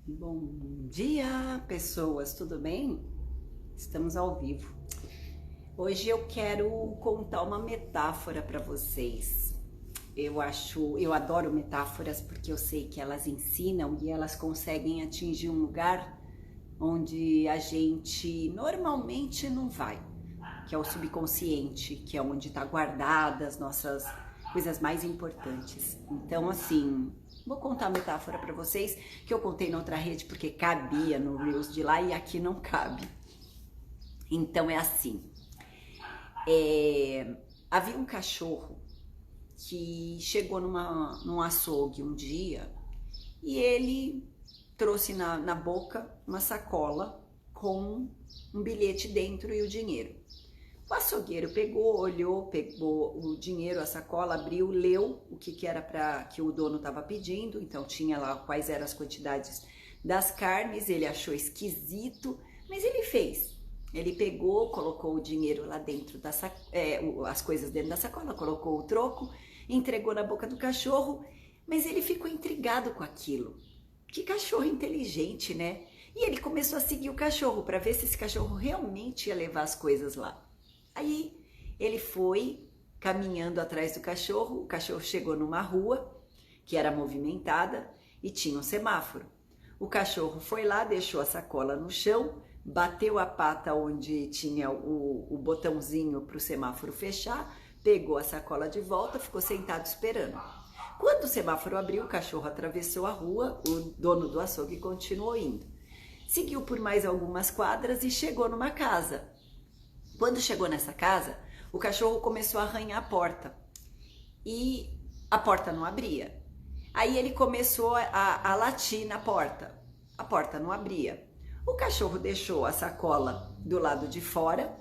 Bom dia, pessoas, tudo bem? Estamos ao vivo. Hoje eu quero contar uma metáfora para vocês. Eu adoro metáforas porque eu sei que elas ensinam e elas conseguem atingir um lugar onde a gente normalmente não vai, que é o subconsciente, que é onde está guardada as nossas coisas mais importantes. Então, assim, vou contar a metáfora para vocês que eu contei na outra rede porque cabia no Reels de lá e aqui não cabe. Então é assim, havia um cachorro que chegou num açougue um dia e ele trouxe na boca uma sacola com um bilhete dentro e o dinheiro. O açougueiro pegou, olhou, pegou o dinheiro, a sacola, abriu, leu o que era para que o dono estava pedindo, então tinha lá quais eram as quantidades das carnes, ele achou esquisito, mas ele fez. Ele pegou, colocou o dinheiro lá dentro as coisas dentro da sacola, colocou o troco, entregou na boca do cachorro, mas ele ficou intrigado com aquilo. Que cachorro inteligente, né? E ele começou a seguir o cachorro para ver se esse cachorro realmente ia levar as coisas lá. Aí ele foi caminhando atrás do cachorro, o cachorro chegou numa rua que era movimentada e tinha um semáforo. O cachorro foi lá, deixou a sacola no chão, bateu a pata onde tinha o botãozinho para o semáforo fechar, pegou a sacola de volta, ficou sentado esperando. Quando o semáforo abriu, o cachorro atravessou a rua, o dono do açougue continuou indo. Seguiu por mais algumas quadras e chegou numa casa. Quando chegou nessa casa, o cachorro começou a arranhar a porta e a porta não abria. Aí ele começou a latir na porta, a porta não abria. O cachorro deixou a sacola do lado de fora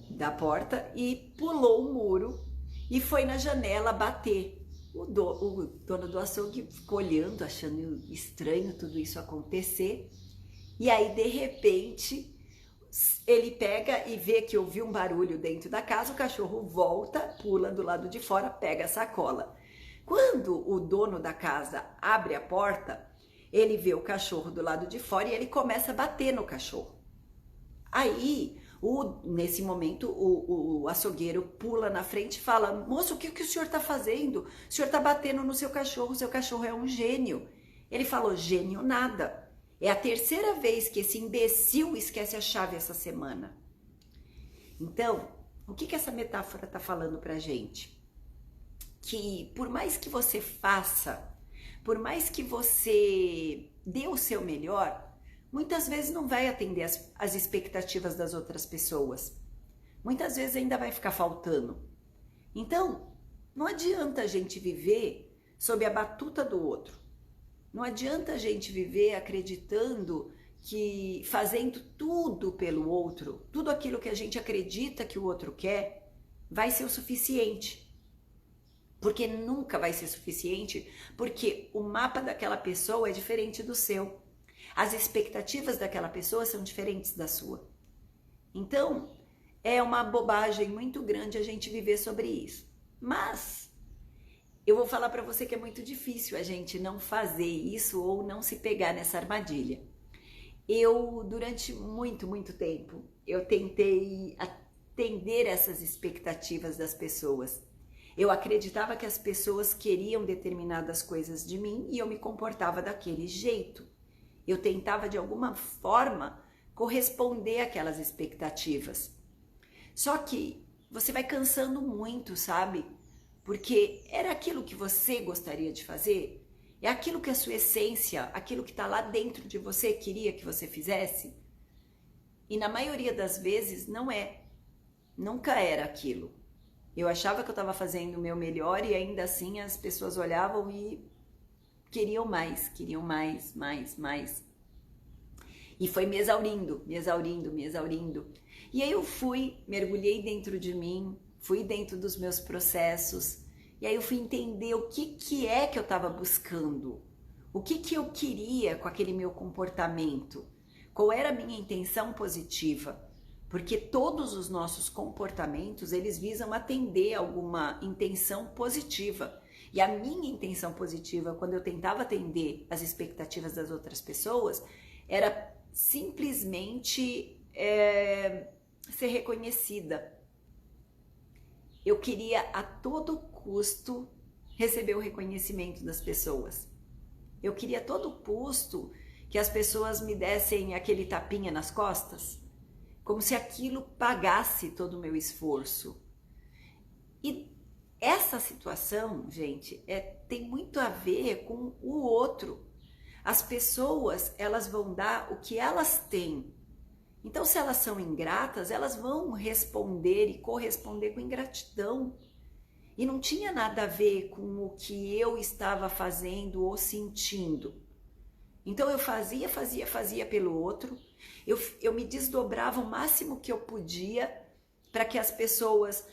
da porta e pulou o muro e foi na janela bater. O dono do açougue ficou olhando, achando estranho tudo isso acontecer. E aí, de repente, ele pega e vê que ouviu um barulho dentro da casa, o cachorro volta, pula do lado de fora, pega a sacola. Quando o dono da casa abre a porta, ele vê o cachorro do lado de fora e ele começa a bater no cachorro. Aí, nesse momento, o açougueiro pula na frente e fala: moço, o que o senhor está fazendo? O senhor está batendo no seu cachorro é um gênio. Ele falou: gênio nada. É a terceira vez que esse imbecil esquece a chave essa semana. Então, o que essa metáfora está falando pra gente? Que por mais que você faça, por mais que você dê o seu melhor, muitas vezes não vai atender as expectativas das outras pessoas. Muitas vezes ainda vai ficar faltando. Então, não adianta a gente viver sob a batuta do outro. Não adianta a gente viver acreditando que fazendo tudo pelo outro, tudo aquilo que a gente acredita que o outro quer, vai ser o suficiente. Porque nunca vai ser suficiente, porque o mapa daquela pessoa é diferente do seu. As expectativas daquela pessoa são diferentes da sua. Então, é uma bobagem muito grande a gente viver sobre isso. Mas eu vou falar para você que é muito difícil a gente não fazer isso ou não se pegar nessa armadilha. Eu, durante muito tempo, eu tentei atender essas expectativas das pessoas. Eu acreditava que as pessoas queriam determinadas coisas de mim e eu me comportava daquele jeito. Eu tentava, de alguma forma, corresponder àquelas expectativas. Só que você vai cansando muito, sabe? Porque era aquilo que você gostaria de fazer? É aquilo que a sua essência, aquilo que está lá dentro de você queria que você fizesse? E na maioria das vezes não é. Nunca era aquilo. Eu achava que eu estava fazendo o meu melhor e ainda assim as pessoas olhavam e queriam mais. E foi me exaurindo. E aí eu mergulhei dentro de mim, fui dentro dos meus processos, e aí eu fui entender o que é que eu estava buscando, o que eu queria com aquele meu comportamento, qual era a minha intenção positiva, porque todos os nossos comportamentos, eles visam atender alguma intenção positiva. E a minha intenção positiva, quando eu tentava atender as expectativas das outras pessoas, era simplesmente ser reconhecida. Eu queria a todo custo receber o reconhecimento das pessoas. Eu queria a todo custo que as pessoas me dessem aquele tapinha nas costas, como se aquilo pagasse todo o meu esforço. E essa situação, gente, tem muito a ver com o outro. As pessoas, elas vão dar o que elas têm. Então, se elas são ingratas, elas vão responder e corresponder com ingratidão. E não tinha nada a ver com o que eu estava fazendo ou sentindo. Então, eu fazia pelo outro. Eu me desdobrava o máximo que eu podia para que as pessoas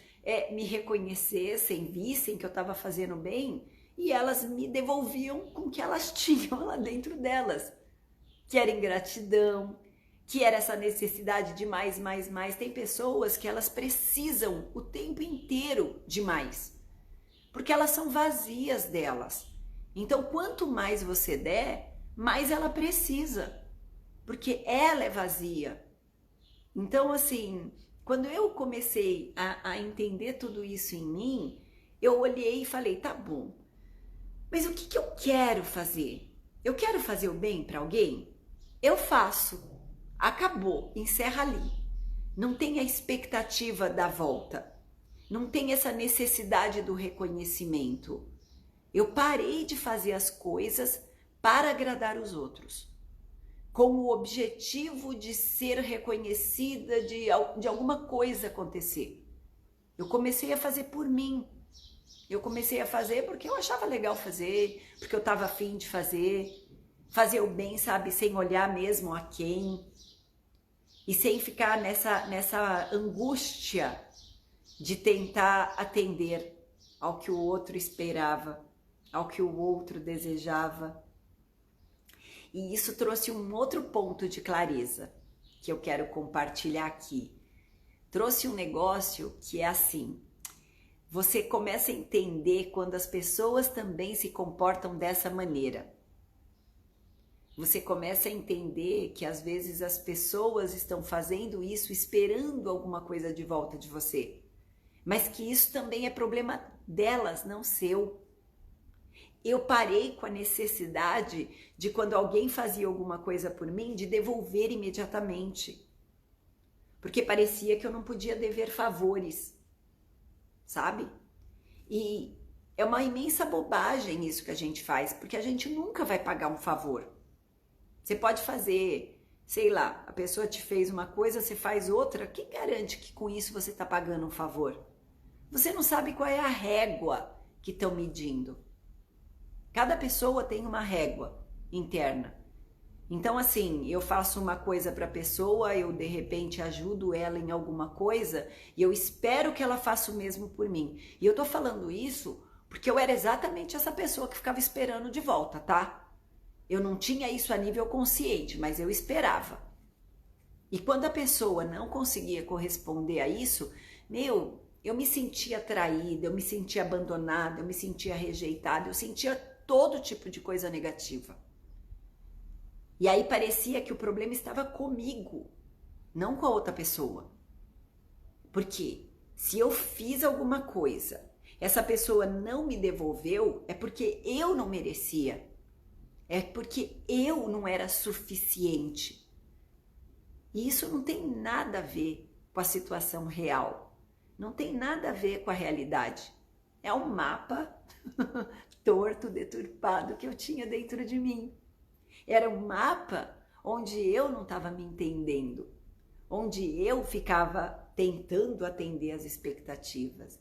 me reconhecessem, vissem que eu estava fazendo bem, e elas me devolviam com o que elas tinham lá dentro delas, que era ingratidão, que era essa necessidade de mais. Tem pessoas que elas precisam o tempo inteiro de mais, porque elas são vazias delas. Então, quanto mais você der, mais ela precisa, porque ela é vazia. Então, assim, quando eu comecei a entender tudo isso em mim, eu olhei e falei, tá bom, mas o que eu quero fazer? Eu quero fazer o bem para alguém? Eu faço. Acabou, encerra ali. Não tem a expectativa da volta. Não tem essa necessidade do reconhecimento. Eu parei de fazer as coisas para agradar os outros, com o objetivo de ser reconhecida, de alguma coisa acontecer. Eu comecei a fazer por mim. Eu comecei a fazer porque eu achava legal fazer, porque eu estava afim de fazer o bem, sabe, sem olhar mesmo a quem, e sem ficar nessa angústia de tentar atender ao que o outro esperava, ao que o outro desejava. E isso trouxe um outro ponto de clareza que eu quero compartilhar aqui. Trouxe um negócio que é assim: você começa a entender quando as pessoas também se comportam dessa maneira. Você começa a entender que às vezes as pessoas estão fazendo isso esperando alguma coisa de volta de você, mas que isso também é problema delas, não seu. Eu parei com a necessidade de, quando alguém fazia alguma coisa por mim, de devolver imediatamente, porque parecia que eu não podia dever favores, sabe? E é uma imensa bobagem isso que a gente faz, porque a gente nunca vai pagar um favor. Você pode fazer, sei lá, a pessoa te fez uma coisa, você faz outra, quem garante que com isso você está pagando um favor? Você não sabe qual é a régua que estão medindo. Cada pessoa tem uma régua interna. Então, assim, eu faço uma coisa para a pessoa, eu de repente ajudo ela em alguma coisa e eu espero que ela faça o mesmo por mim. E eu tô falando isso porque eu era exatamente essa pessoa que ficava esperando de volta, tá? Eu não tinha isso a nível consciente, mas eu esperava. E quando a pessoa não conseguia corresponder a isso, eu me sentia traída, eu me sentia abandonada, eu me sentia rejeitada, eu sentia todo tipo de coisa negativa. E aí parecia que o problema estava comigo, não com a outra pessoa. Porque se eu fiz alguma coisa, essa pessoa não me devolveu, é porque eu não merecia. É porque eu não era suficiente. E isso não tem nada a ver com a situação real. Não tem nada a ver com a realidade. É um mapa torto, deturpado que eu tinha dentro de mim. Era um mapa onde eu não estava me entendendo, onde eu ficava tentando atender as expectativas.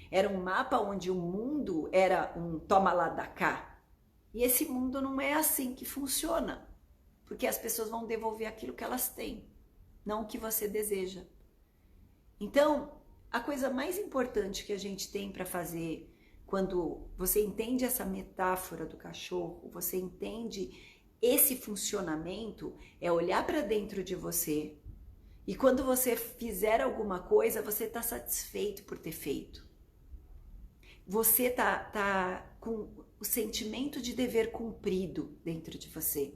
Era um mapa onde o mundo era um toma lá da cá. E esse mundo não é assim que funciona, porque as pessoas vão devolver aquilo que elas têm, não o que você deseja. Então, a coisa mais importante que a gente tem para fazer, quando você entende essa metáfora do cachorro, você entende esse funcionamento, é olhar para dentro de você e quando você fizer alguma coisa, você está satisfeito por ter feito. você tá com o sentimento de dever cumprido dentro de você.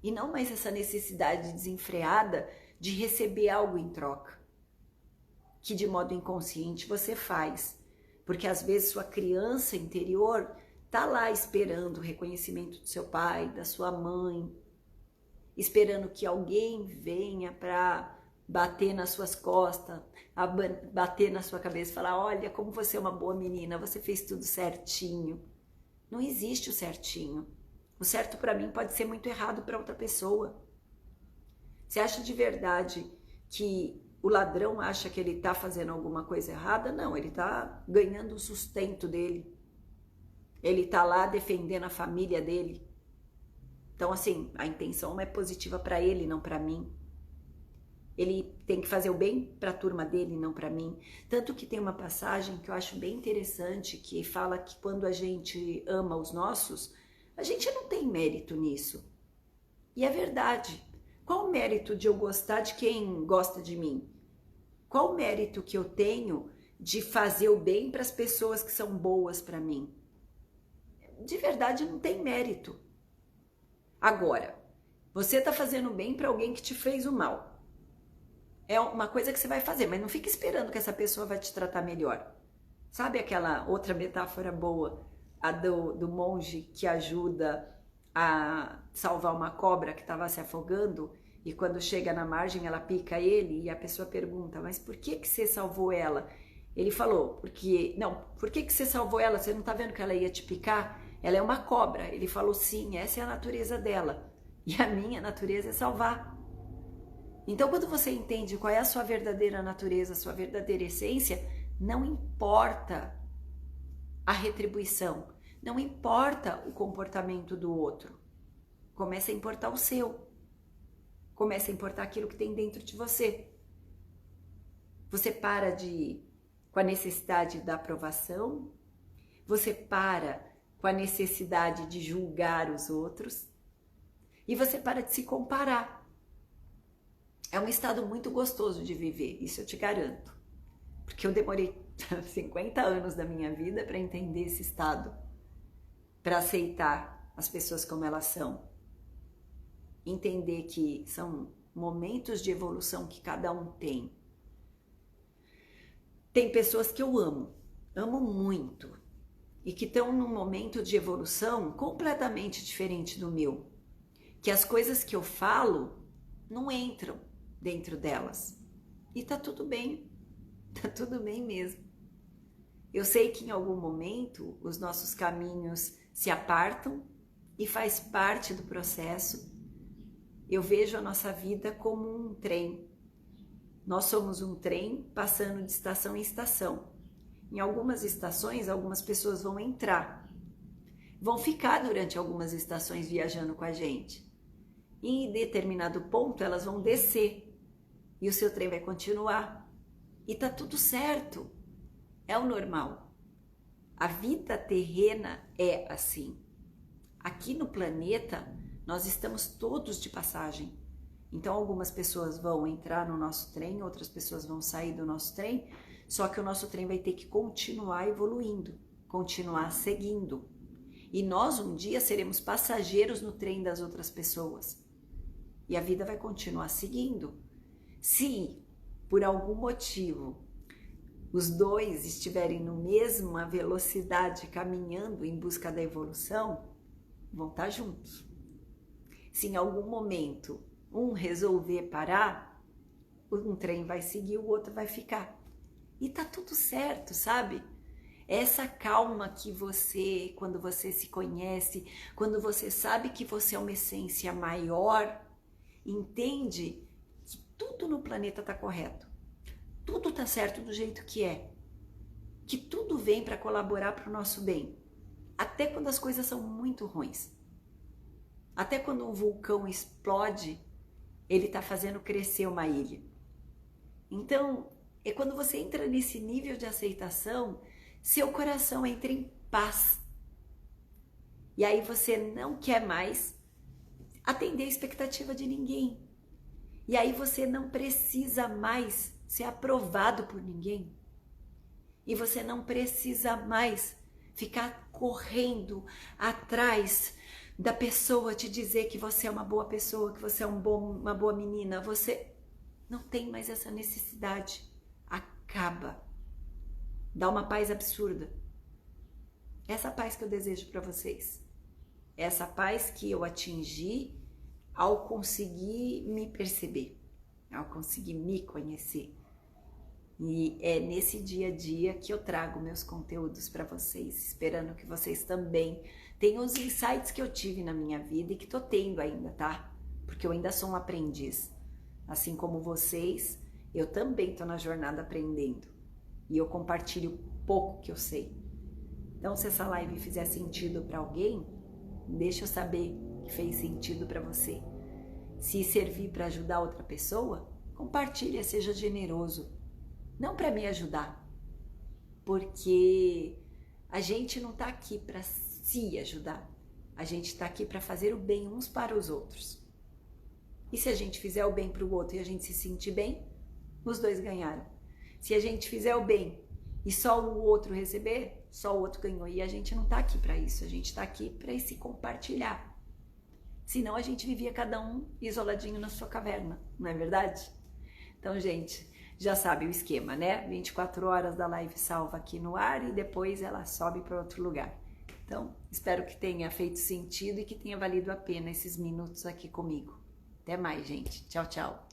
E não mais essa necessidade desenfreada de receber algo em troca, que de modo inconsciente você faz. Porque às vezes sua criança interior tá lá esperando o reconhecimento do seu pai, da sua mãe, esperando que alguém venha para bater nas suas costas, bater na sua cabeça e falar: olha como você é uma boa menina, você fez tudo certinho. Não existe o certinho. O certo para mim pode ser muito errado para outra pessoa. Você acha de verdade que o ladrão acha que ele está fazendo alguma coisa errada? Não, ele está ganhando o sustento dele. Ele está lá defendendo a família dele. Então, assim, a intenção é positiva para ele, não para mim. Ele tem que fazer o bem para a turma dele, não para mim. Tanto que tem uma passagem que eu acho bem interessante, que fala que quando a gente ama os nossos, a gente não tem mérito nisso. E é verdade. Qual o mérito de eu gostar de quem gosta de mim? Qual o mérito que eu tenho de fazer o bem para as pessoas que são boas para mim? De verdade, não tem mérito. Agora, você está fazendo bem para alguém que te fez o mal. É uma coisa que você vai fazer, mas não fica esperando que essa pessoa vai te tratar melhor. Sabe aquela outra metáfora boa, a do monge que ajuda a salvar uma cobra que estava se afogando e quando chega na margem ela pica ele e a pessoa pergunta: mas por que você salvou ela? Ele falou: por que você salvou ela? Você não está vendo que ela ia te picar? Ela é uma cobra. Ele falou: sim, essa é a natureza dela. E a minha natureza é salvar. Então, quando você entende qual é a sua verdadeira natureza, a sua verdadeira essência, não importa a retribuição, não importa o comportamento do outro. Começa a importar o seu. Começa a importar aquilo que tem dentro de você. Você para com a necessidade da aprovação, você para com a necessidade de julgar os outros e você para de se comparar. É um estado muito gostoso de viver, isso eu te garanto. Porque eu demorei 50 anos da minha vida para entender esse estado, para aceitar as pessoas como elas são. Entender que são momentos de evolução que cada um tem. Tem pessoas que eu amo muito, e que estão num momento de evolução completamente diferente do meu. Que as coisas que eu falo não entram dentro delas. E tá tudo bem mesmo. Eu sei que em algum momento os nossos caminhos se apartam e faz parte do processo. Eu vejo a nossa vida como um trem. Nós somos um trem passando de estação em estação. Em algumas estações, algumas pessoas vão entrar, vão ficar durante algumas estações viajando com a gente. E em determinado ponto elas vão descer e o seu trem vai continuar. E tá tudo certo, é o normal. A vida terrena é assim. Aqui no planeta nós estamos todos de passagem. Então algumas pessoas vão entrar no nosso trem, outras pessoas vão sair do nosso trem, só que o nosso trem vai ter que continuar evoluindo, continuar seguindo. E nós um dia seremos passageiros no trem das outras pessoas. E a vida vai continuar seguindo. Se, por algum motivo, os dois estiverem na mesma velocidade, caminhando em busca da evolução, vão estar juntos. Se em algum momento um resolver parar, um trem vai seguir, o outro vai ficar. E tá tudo certo, sabe? Essa calma que você, quando você se conhece, quando você sabe que você é uma essência maior, entende que tudo no planeta tá correto. Tudo tá certo do jeito que é. Que tudo vem para colaborar para o nosso bem. Até quando as coisas são muito ruins. Até quando um vulcão explode, ele tá fazendo crescer uma ilha. Então, é quando você entra nesse nível de aceitação, seu coração entra em paz. E aí você não quer mais atender a expectativa de ninguém. E aí você não precisa mais ser aprovado por ninguém. E você não precisa mais ficar correndo atrás da pessoa te dizer que você é uma boa pessoa, que você é uma boa menina. Você não tem mais essa necessidade. Acaba. Dá uma paz absurda. Essa paz que eu desejo para vocês. Essa paz que eu atingi ao conseguir me perceber, ao conseguir me conhecer. E é nesse dia a dia que eu trago meus conteúdos para vocês, esperando que vocês também tenham os insights que eu tive na minha vida e que tô tendo ainda, tá? Porque eu ainda sou um aprendiz. Assim como vocês, eu também tô na jornada aprendendo. E eu compartilho pouco que eu sei. Então, se essa live fizer sentido para alguém, deixa eu saber que fez sentido para você. Se servir para ajudar outra pessoa, compartilha, seja generoso. Não para me ajudar, porque a gente não está aqui para se ajudar. A gente está aqui para fazer o bem uns para os outros. E se a gente fizer o bem para o outro e a gente se sentir bem, os dois ganharam. Se a gente fizer o bem e só o outro receber, só o outro ganhou. E a gente não está aqui para isso, a gente está aqui para esse compartilhar. Senão a gente vivia cada um isoladinho na sua caverna, não é verdade? Então, gente, já sabe o esquema, né? 24 horas da live salva aqui no ar e depois ela sobe para outro lugar. Então, espero que tenha feito sentido e que tenha valido a pena esses minutos aqui comigo. Até mais, gente. Tchau, tchau.